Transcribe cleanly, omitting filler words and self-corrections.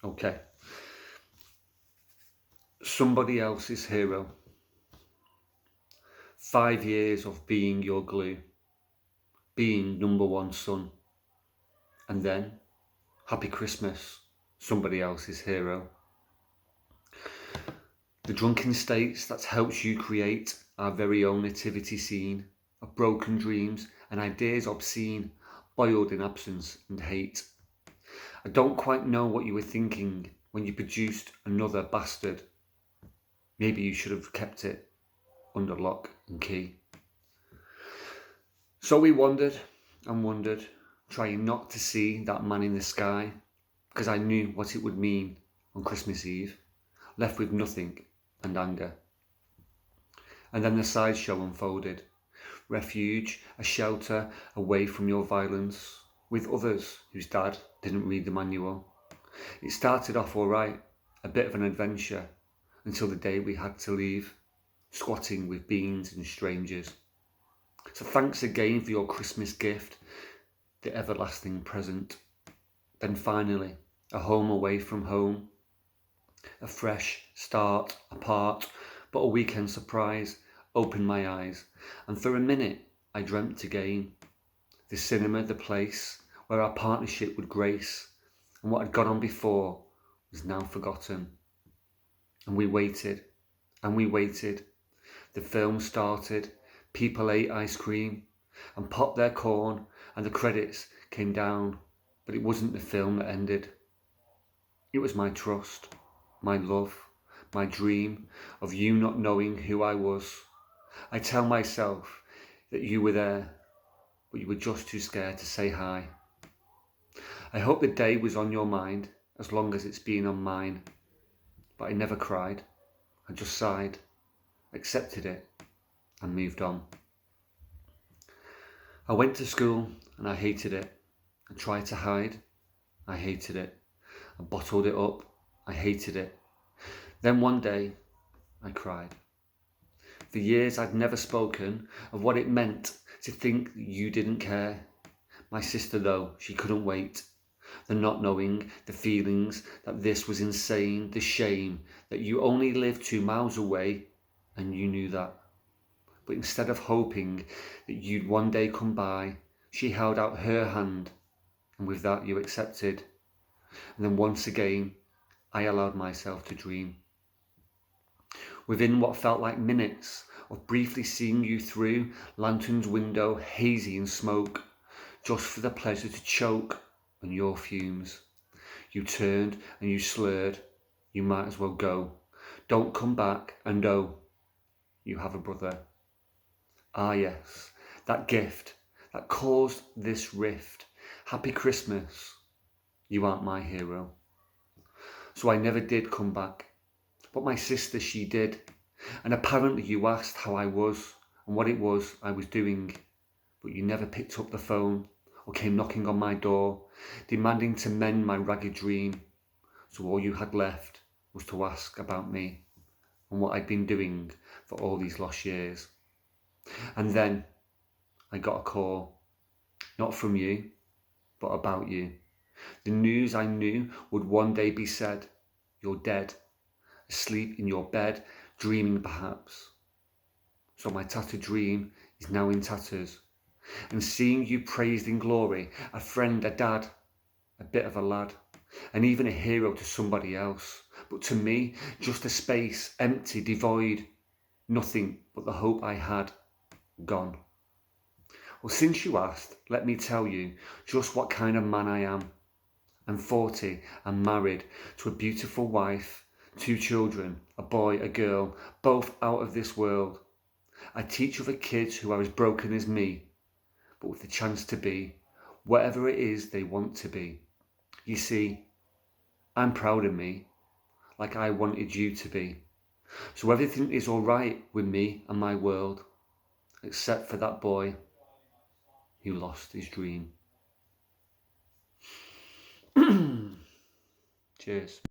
Okay. Somebody else's hero. 5 years of being your glue, being number one son. And then, Happy Christmas, somebody else's hero. The drunken states that helps you create our very own nativity scene of broken dreams and ideas obscene, boiled in absence and hate. I don't quite know what you were thinking when you produced another bastard. Maybe you should have kept it under lock and key. So we wandered and wondered, trying not to see that man in the sky, because I knew what it would mean on Christmas Eve, left with nothing and anger. And then the sideshow unfolded. Refuge, a shelter away from your violence, with others whose dad didn't read the manual. It started off all right, a bit of an adventure, until the day we had to leave, squatting with beans and strangers. So thanks again for your Christmas gift, the everlasting present. Then finally, a home away from home, a fresh start, apart, but a weekend surprise opened my eyes, and for a minute I dreamt again. The cinema, the place where our partnership would grace, and what had gone on before was now forgotten. And we waited, and we waited. The film started, people ate ice cream and popped their corn, and the credits came down, but it wasn't the film that ended. It was my trust, my love, my dream of you not knowing who I was. I tell myself that you were there, but you were just too scared to say hi. I hope the day was on your mind as long as it's been on mine. But I never cried. I just sighed, accepted it, and moved on. I went to school and I hated it. I tried to hide. I hated it. I bottled it up. I hated it. Then one day, I cried. For years I'd never spoken of what it meant to think that you didn't care. My sister though, she couldn't wait. The not knowing, the feelings that this was insane, the shame that you only lived 2 miles away and you knew that. But instead of hoping that you'd one day come by, she held out her hand, and with that you accepted. And then once again, I allowed myself to dream. Within what felt like minutes of briefly seeing you through lantern's window, hazy in smoke, just for the pleasure to choke on your fumes. You turned and you slurred, you might as well go. Don't come back, and oh, you have a brother. Ah yes, that gift that caused this rift. Happy Christmas, you aren't my hero. So I never did come back, but my sister, she did. And apparently you asked how I was and what it was I was doing, but you never picked up the phone or came knocking on my door, demanding to mend my ragged dream. So all you had left was to ask about me and what I'd been doing for all these lost years. And then I got a call, not from you, but about you. The news I knew would one day be said, you're dead, asleep in your bed, dreaming perhaps. So my tattered dream is now in tatters, and seeing you praised in glory, a friend, a dad, a bit of a lad, and even a hero to somebody else. But to me, just a space, empty, devoid, nothing but the hope I had, gone. Well, since you asked, let me tell you just what kind of man I am. I'm 40 and married to a beautiful wife, 2 children, a boy, a girl, both out of this world. I teach other kids who are as broken as me, but with the chance to be whatever it is they want to be. You see, I'm proud of me, like I wanted you to be. So everything is all right with me and my world, except for that boy who lost his dream. Cheers.